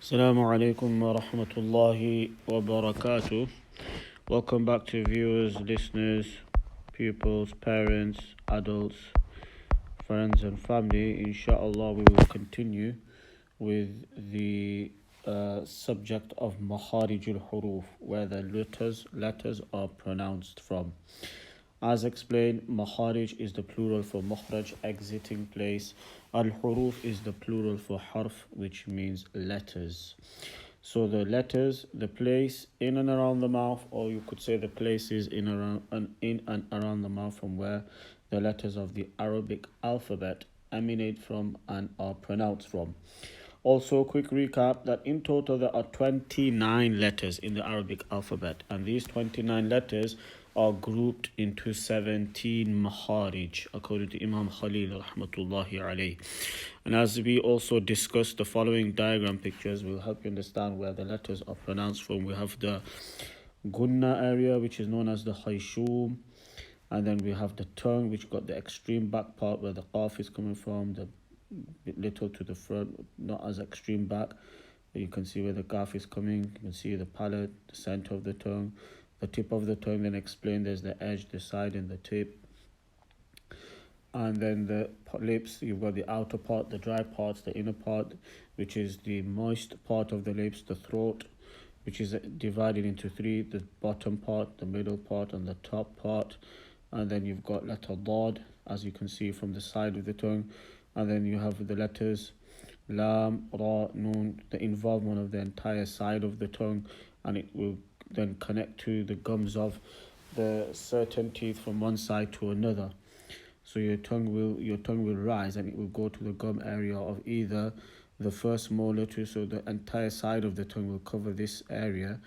Assalamu alaikum wa rahmatullahi wa barakatuh. Welcome back to viewers, listeners, pupils, parents, adults, friends, and family. Inshallah, we will continue with the subject of Makharij al-Huruf, where the letters are pronounced from. As explained, Makharij is the plural for Makhraj, exiting place. Al-Huruf is the plural for Harf, which means letters. So the letters, the place in and around the mouth, or you could say the places in and around the mouth from where the letters of the Arabic alphabet emanate from and are pronounced from. Also, a quick recap that in total there are 29 letters in the Arabic alphabet, and these 29 letters are grouped into 17 makharij, according to Imam Khalil rahmatullahi alayhi. And as we also discussed, the following diagram pictures will help you understand where the letters are pronounced from. We have the gunna area, which is known as the khayshum, and then we have the tongue, which got the extreme back part where the qaf is coming from, the little to the front, not as extreme back. You can see where the qaf is coming. You can see the palate, the center of the tongue, the tip of the tongue. Then explain there's the edge, the side, and the tip. And then the lips, you've got the outer part, the dry parts, the inner part, which is the moist part of the lips, the throat, which is divided into three: the bottom part, the middle part, and the top part. And then you've got letter dad, as you can see from the side of the tongue. And then you have the letters lam, ra, noon, the involvement of the entire side of the tongue, and it will then connect to the gums of the certain teeth from one side to another. So your tongue will rise, and it will go to the gum area of either the first molar tooth, so the entire side of the tongue will cover this area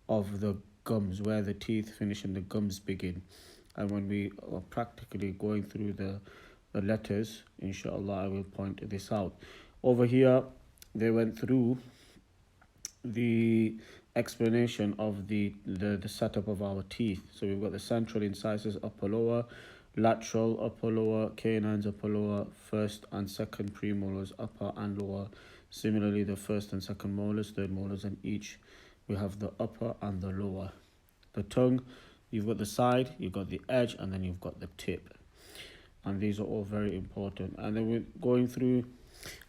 of the gums where the teeth finish and the gums begin. And when we are practically going through the letters, inshallah, I will point this out. Over here, they went through the explanation of the setup of our teeth. So we've got the central incisors, upper lower, lateral upper lower, canines upper lower, first and second premolars upper and lower. Similarly, the first and second molars, third molars, and each we have the upper and the lower. The tongue, you've got the side, you've got the edge, and then you've got the tip. And these are all very important. And then we're going through,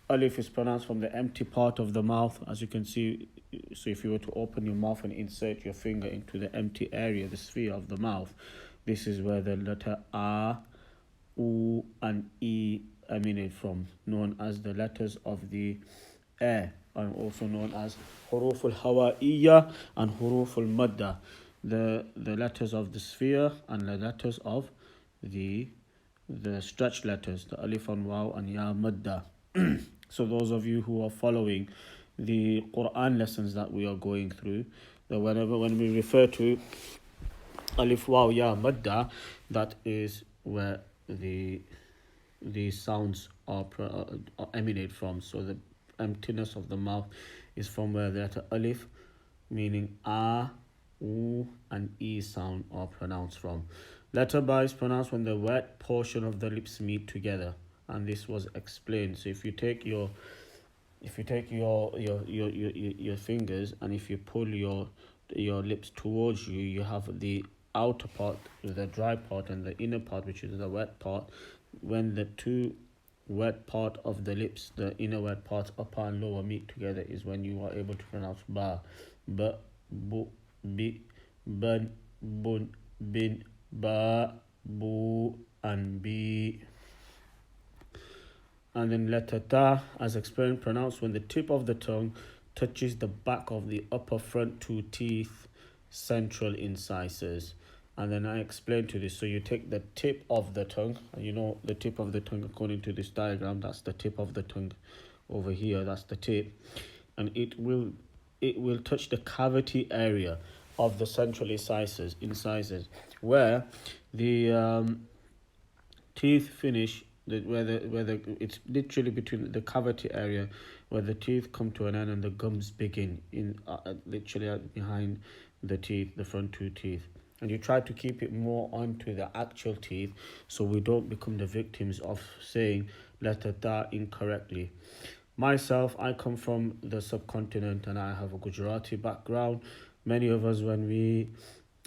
alif is pronounced from the empty part of the mouth, as you can see. So if you were to open your mouth and insert your finger into the empty area, the sphere of the mouth, this is where the letter a, u, and e emanate from, known as the letters of the air, and also known as huruf al-hawa'iyya and huruf al-madda, the letters of the sphere and the letters of the stretched letters, the alif and waw and ya madda. So those of you who are following the Quran lessons that we are going through, that when we refer to alif waw ya madda, that is where the sounds are emanate from. So the emptiness of the mouth is from where the letter alif, meaning a, u, and e sound are pronounced from. Letter ba is pronounced when the wet portion of the lips meet together, and this was explained. So if you take your fingers, and if you pull your lips towards you, you have the outer part, the dry part, and the inner part, which is the wet part. When the two wet part of the lips, the inner wet parts, upper and lower, meet together, is when you are able to pronounce ba, bu, bi, bun, bun, bin, ba, bu, and bi. And then letter ta, as explained, pronounced when the tip of the tongue touches the back of the upper front two teeth, central incisors. And then I explained to this. So you take the tip of the tongue, and you know the tip of the tongue, according to this diagram, that's the tip of the tongue over here, that's the tip. And it will touch the cavity area of the central incisors, where the teeth finish, it's literally between the cavity area where the teeth come to an end and the gums begin, in literally behind the teeth, the front two teeth. And you try to keep it more onto the actual teeth, so we don't become the victims of saying letter ta incorrectly. Myself, I come from the subcontinent and I have a Gujarati background. Many of us, when we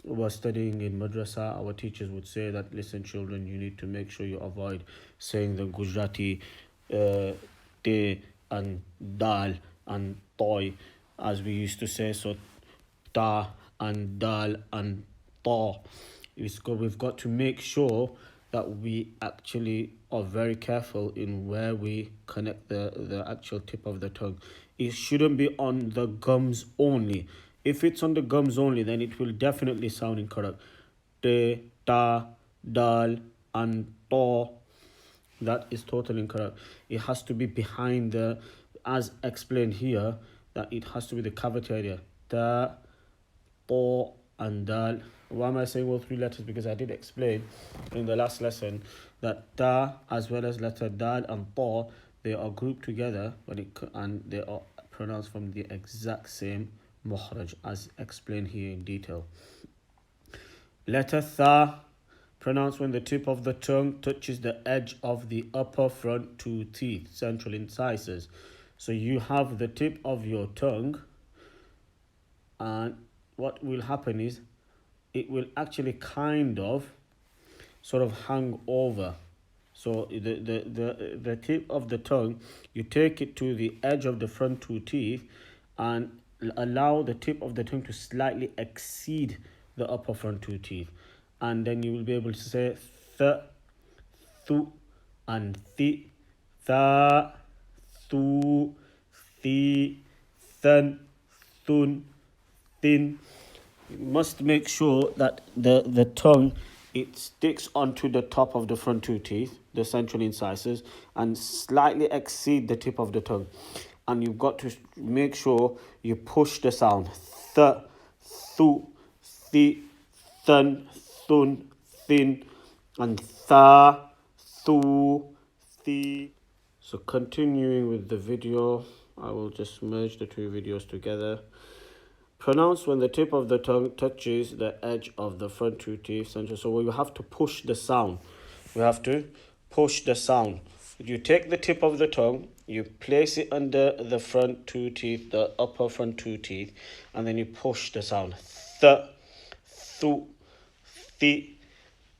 were studying in madrasa, our teachers would say that, listen, children, you need to make sure you avoid saying the Gujarati te and dal and toy, as we used to say. So ta and dal and ta. We've got to make sure that we actually are very careful in where we connect the actual tip of the tongue. It shouldn't be on the gums only. If it's on the gums only, then it will definitely sound incorrect. Te, ta, dal, and to. That is totally incorrect. It has to be behind the, as explained here, that it has to be the cavity area. Ta, to, and dal. Why am I saying all three letters? Because I did explain in the last lesson that ta as well as letter dal and to, they are grouped together and they are pronounced from the exact same مخرج as explained here in detail. Letter tha, pronounced when the tip of the tongue touches the edge of the upper front two teeth, central incisors. So you have the tip of your tongue, and what will happen is it will actually kind of sort of hang over. So the tip of the tongue, you take it to the edge of the front two teeth and allow the tip of the tongue to slightly exceed the upper front two teeth. And then you will be able to say th, thu, and thi, tha, thu, thi, thun, thun, thin. You must make sure that the tongue, it sticks onto the top of the front two teeth, the central incisors, and slightly exceed the tip of the tongue. And you've got to make sure you push the sound. Th, thu, thi, thun, thun, thin, and tha, thu, thi. So continuing with the video, I will just merge the two videos together. Pronounce when the tip of the tongue touches the edge of the front two teeth center. So we have to push the sound. We have to push the sound. You take the tip of the tongue, you place it under the front two teeth, the upper front two teeth, and then you push the sound. Th, thu, thi,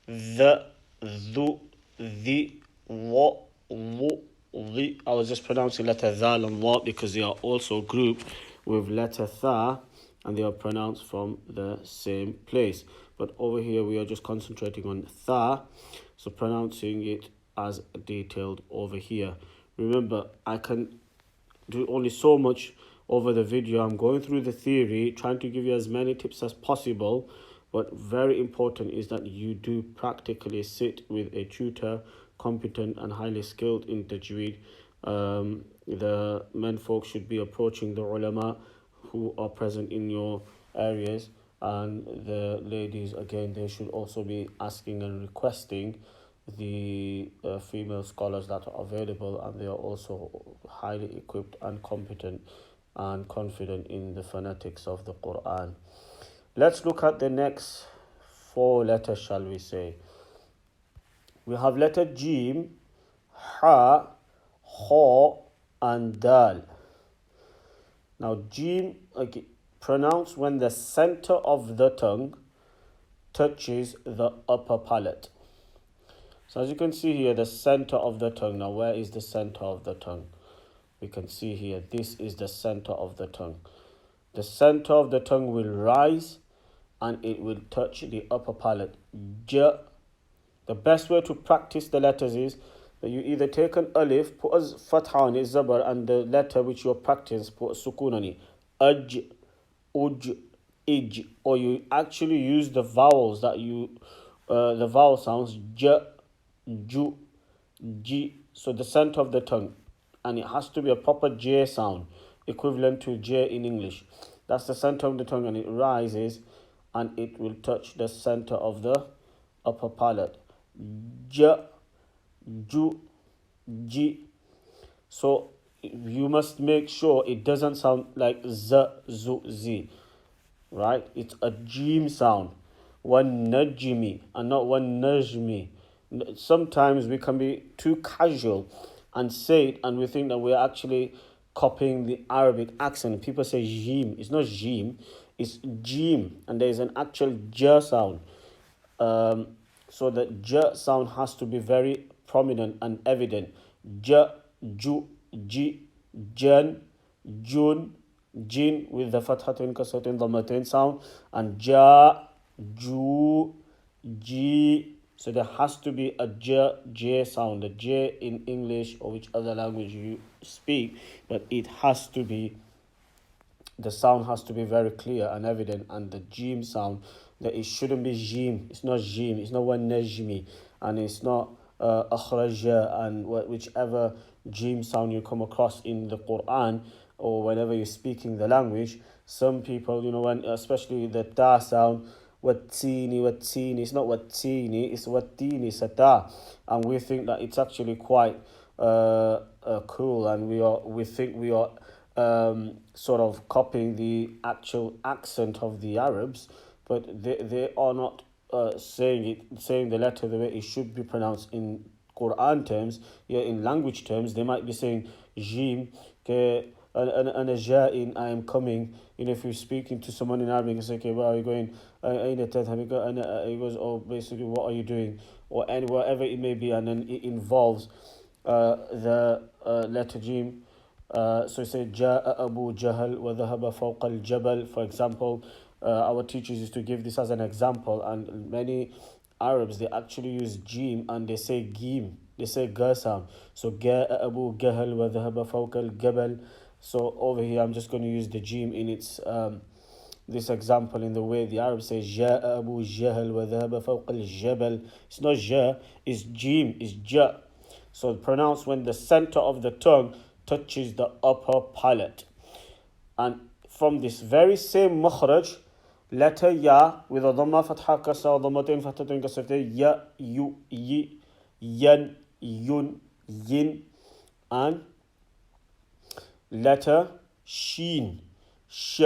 the, thu, the, wa, wo, li. I was just pronouncing letter dhal and wa because they are also grouped with letter tha, and they are pronounced from the same place. But over here we are just concentrating on tha, so pronouncing it as detailed over here. Remember, I can do only so much over the video. I'm going through the theory, trying to give you as many tips as possible, but very important is that you do practically sit with a tutor, competent and highly skilled in Tajweed. The men folk should be approaching the ulama who are present in your areas, and the ladies, again, they should also be asking and requesting the female scholars that are available, and they are also highly equipped and competent and confident in the phonetics of the Quran. Let's look at the next four letters, shall we say. We have letter Jim, Ha, Ho, and Dal. Now, Jim, okay, pronounced when the center of the tongue touches the upper palate. So as you can see here, the center of the tongue. Now, where is the center of the tongue? We can see here, this is the center of the tongue. The center of the tongue will rise and it will touch the upper palate. J. The best way to practice the letters is that you either take an alif, put a fatha on it, zabar, and the letter which you're practicing, put a sukun on it. Aj, uj, ij. Or you actually use the vowels that the vowel sounds, j, ju, ji. So the center of the tongue. And it has to be a proper J sound, equivalent to J in English. That's the center of the tongue, and it rises and it will touch the center of the upper palate. J, ju, ji. So you must make sure it doesn't sound like z, zu, zi. Right? It's a jim sound. One najmi and not one najmi. Sometimes we can be too casual and say it, and we think that we're actually copying the Arabic accent. People say jim. It's not jim, it's jim, and there is an actual j sound. So the j sound has to be very prominent and evident. J, ju, ji, jan, jun, jin with the fathatin, kasratin, dhammatin sound, and ja, ju, ji. So there has to be a j sound, a j in English or which other language you speak, but it has to be, the sound has to be very clear and evident, and the jim sound, that it shouldn't be jim. It's not jim. It's not one najmi, and it's not akhraja, and whichever jim sound you come across in the Quran or whenever you're speaking the language. Some people, when especially the ta sound, watini, watini. It's not watini. It's watini. It's a ta, and we think that it's actually quite cool, and we think we are sort of copying the actual accent of the Arabs, but they are not saying the letter the way it should be pronounced in Quran terms. Yeah, in language terms, they might be saying jim, and a ja'in, I am coming. If you're speaking to someone in Arabic, you say, okay, where are you going? And he goes, oh, basically, what are you doing? Or wherever it may be, and then it involves the letter jim. So you say جاء أبو جهل وذهب فوق الجبل, for example. Our teachers used to give this as an example, and many Arabs, they actually use jim and they say gim, they say ga sound. So جاء أبو جهل وذهب فوق الجبل. So over here I'm just going to use the jim in its this example in the way the Arabs say جاء أبو جهل وذهب فوق الجبل. It's not ja, it's jim, it's ja. So pronounce when the center of the tongue touches the upper palate. And from this very same makhraj, letter ya with a dhamma, fatha, kasra, dhammatain, fathatain, kasratain, ya, yu, yi, yan, yun, yin, and letter sheen, sh,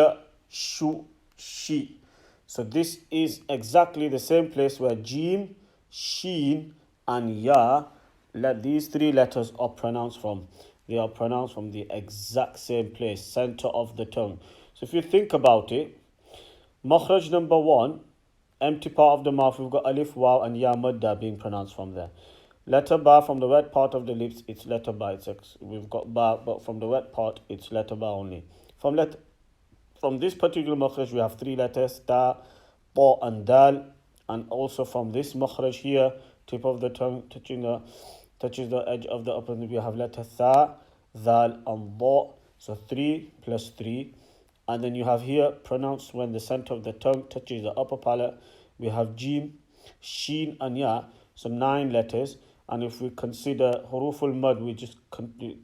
shu, shi. So this is exactly the same place where jim, sheen, and ya, these three letters are pronounced from. They are pronounced from the exact same place, center of the tongue. So if you think about it, makhraj number 1, empty part of the mouth, we've got alif, waw, and ya madda being pronounced from there. Letter ba, from the wet part of the lips, it's letter ba. We've got ba, but from the wet part, it's letter ba only. From this particular makhraj, we have 3 letters, ta, ta, and dal. And also from this makhraj here, tip of the tongue touches the edge of the upper lip, we have letter tha, dhal, and dha. So 3 plus 3. And then you have here pronounced when the center of the tongue touches the upper palate, we have jim, sheen, and ya. So 9 letters. And if we consider huruful mad, we just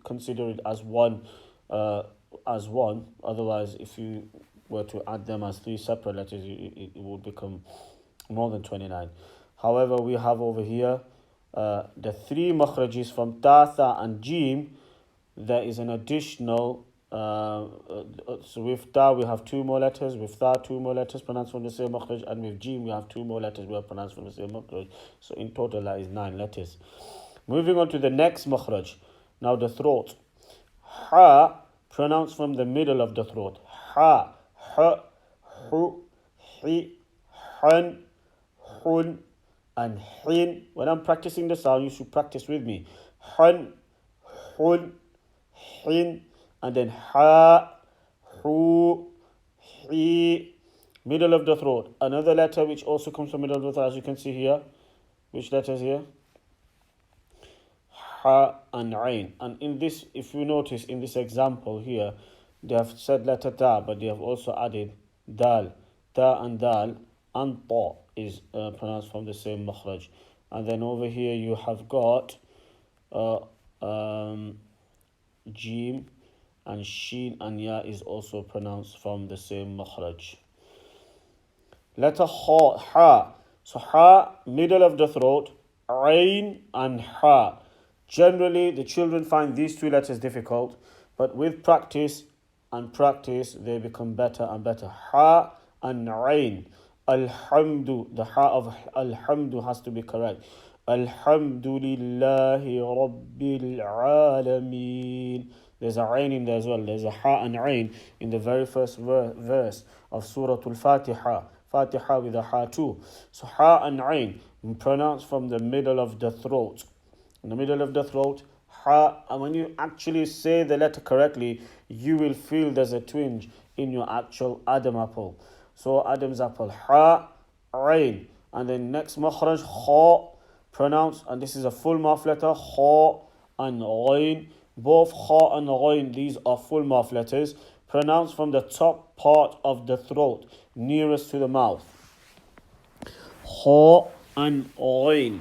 consider it as one. Otherwise, if you were to add them as 3 separate letters, it would become more than 29. However, we have over here the 3 makhrajis from ta, tha, and jim. There is an additional, so with ta we have 2 more letters, with tha 2 more letters pronounced from the same makhraj, and with jim we have 2 more letters we have pronounced from the same makhraj. So in total that is 9 letters. Moving on to the next makhraj. Now the throat. Ha, pronounced from the middle of the throat. Ha, ha, hu, hi, han, hun, and hin. When I'm practicing the sound, you should practice with me. Han, hun, hin, and then ha, hu, hi. Middle of the throat. Another letter which also comes from middle of the throat, as you can see here. Which letters here? Ha and ain. And in this, if you notice in this example here, they have said letter ta, but they have also added dal. Ta and dal, and ta is pronounced from the same makhraj. And then over here you have got jim, and sheen and ya is also pronounced from the same makhraj. Letter ha. So ha, middle of the throat, ain and ha. Generally, the children find these 2 letters difficult, but with practice, they become better and better. Ha and ain. Alhamdu, the ha of alhamdu has to be correct. Alhamdulillahi Rabbil Alameen. There's a ayn in there as well. There's a ha and ayn in the very first verse of Surah Al-Fatiha. Fatiha with a ha too. So ha and ayn pronounced from the middle of the throat. In the middle of the throat, ha, and when you actually say the letter correctly, you will feel there's a twinge in your actual Adam apple. So Adam's apple, ha, ayn. And then next makhraj, ha, pronounced, and this is a full mouth letter, ha and ayn. Both ha and ayn, these are full mouth letters, pronounced from the top part of the throat, nearest to the mouth. Ha and ayn.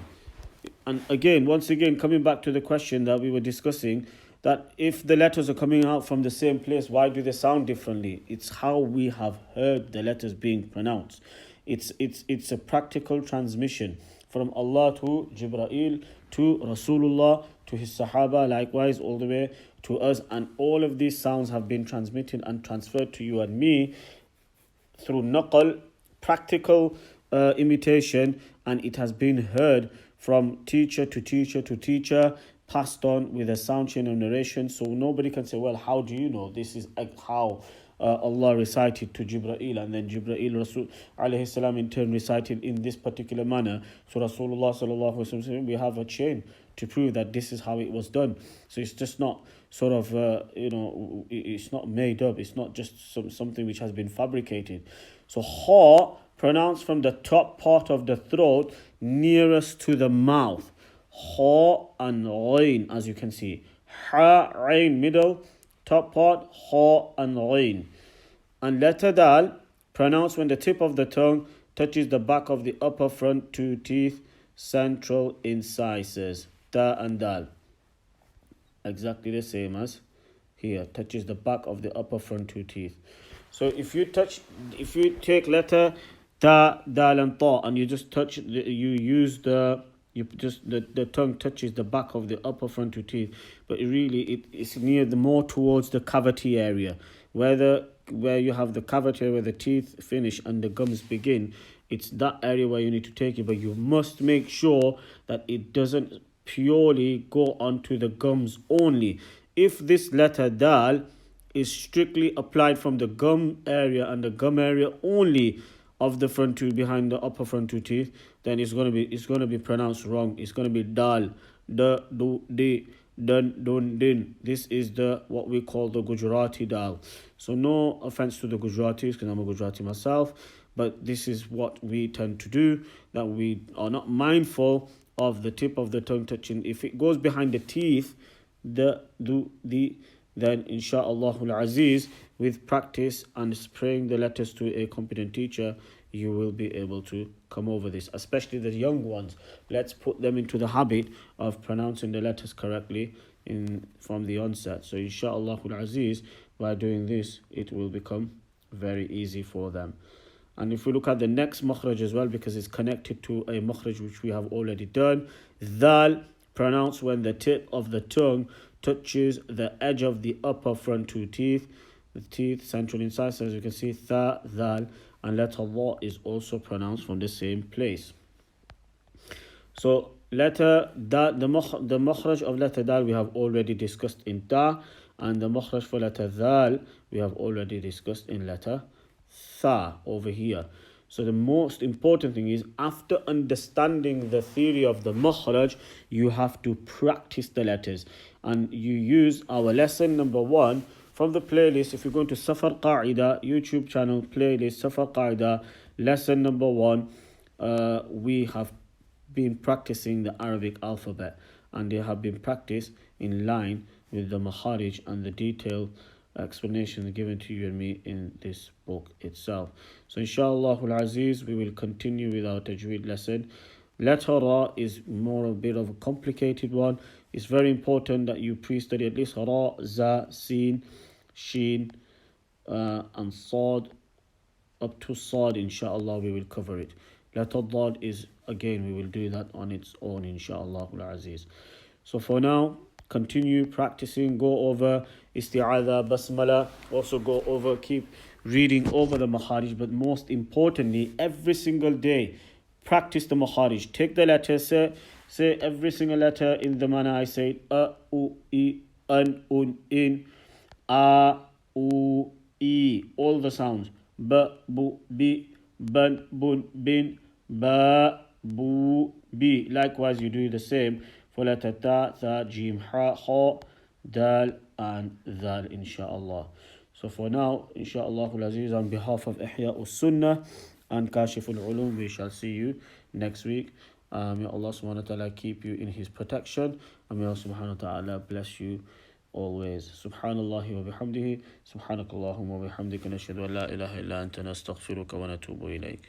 And again, once again, coming back to the question that we were discussing, that if the letters are coming out from the same place, why do they sound differently? It's how we have heard the letters being pronounced. It's a practical transmission from Allah to Jibreel, to Rasulullah, to his Sahaba, likewise all the way to us. And all of these sounds have been transmitted and transferred to you and me through naqal, practical imitation, and it has been heard from teacher to teacher to teacher, passed on with a sound chain of narration. So nobody can say, well, how do you know? This is how Allah recited to Jibreel, and then Jibreel Rasul alayhi salam in turn recited in this particular manner. So Rasulullah sallallahu alaihi wasallam, we have a chain to prove that this is how it was done. So it's just not sort of it's not made up. It's not just something which has been fabricated. So ha, pronounced from the top part of the throat nearest to the mouth. Ha and ayn, as you can see. Ha, ayn, middle, top part, ha and ayn. And letter dal, pronounced when the tip of the tongue touches the back of the upper front two teeth, central incisors. Da and dal. Exactly the same as here. Touches the back of the upper front two teeth. So if you take letter ta, dal and ta, and you just touch, the tongue touches the back of the upper front two teeth, but it's near more towards the cavity area, where you have the cavity where the teeth finish and the gums begin. It's that area where you need to take it, but you must make sure that it doesn't purely go onto the gums only. If this letter dal is strictly applied from the gum area and the gum area only of the front two, behind the upper front two teeth, then it's going to be pronounced wrong. It's going to be dal, da, do, di, dun, dun, din. This is what we call the Gujarati dal. So no offense to the Gujaratis, because I'm a Gujarati myself, but this is what we tend to do, that we are not mindful of the tip of the tongue touching. If it goes behind the teeth, then insha'Allah al-Aziz, with practice and spraying the letters to a competent teacher, you will be able to come over this, especially the young ones. Let's put them into the habit of pronouncing the letters correctly from the onset. So insha'Allah al-Aziz, by doing this, it will become very easy for them. And if we look at the next makhraj as well, because it's connected to a makhraj which we have already done, dal, pronounced when the tip of the tongue touches the edge of the upper front two teeth, the teeth, central incisors, as you can see, tha, dal, and letter la is also pronounced from the same place. So letter dal, the makhraj of letter dal we have already discussed in ta, and the makhraj for letter dal we have already discussed in letter tha over here. So the most important thing is, after understanding the theory of the makhraj, you have to practice the letters. And you use our lesson number 1 from the playlist. If you're going to Safar Qaida YouTube channel playlist, Safar Qaida lesson number 1, we have been practicing the Arabic alphabet, and they have been practiced in line with the Makharij and the detailed explanation given to you and me in this book itself. So inshallah al-Aziz, we will continue with our Tajweed lesson. Letter Ra is a bit of a complicated one. It's very important that you pre-study at least Ra, Za, Sin, Sheen, and Sad, up to Sad. Inshallah we will cover it. Letter Dad is, again, we will do that on its own, inshallah al-Aziz. So for now, continue practicing, go over isti'adha, basmala, also go over, keep reading over the makharij, but most importantly, every single day, practice the makharij. Take the letters, Say every single letter in the manner I said. A, U, I, An, Un, In. A, U, I. All the sounds. B, Bu, Bi. Ban, Bun, Bin. Ba, Bu, Bi. Likewise, you do the same for letter Ta, Tha, Jim, Ha, Ha, Dal, and Dal, inshallah. So for now, inshallah, on behalf of Ihya Sunnah and Kashif Ulum, we shall see you next week. May Allah subhanahu wa ta'ala keep you in His protection, and may Allah subhanahu wa ta'ala bless you always. Subhanallah wa bihamdihi, subhanakallahumma wa bihamdika, nashhadu an la ilaha illa anta, nastaghfiruka wa natubu ilayk.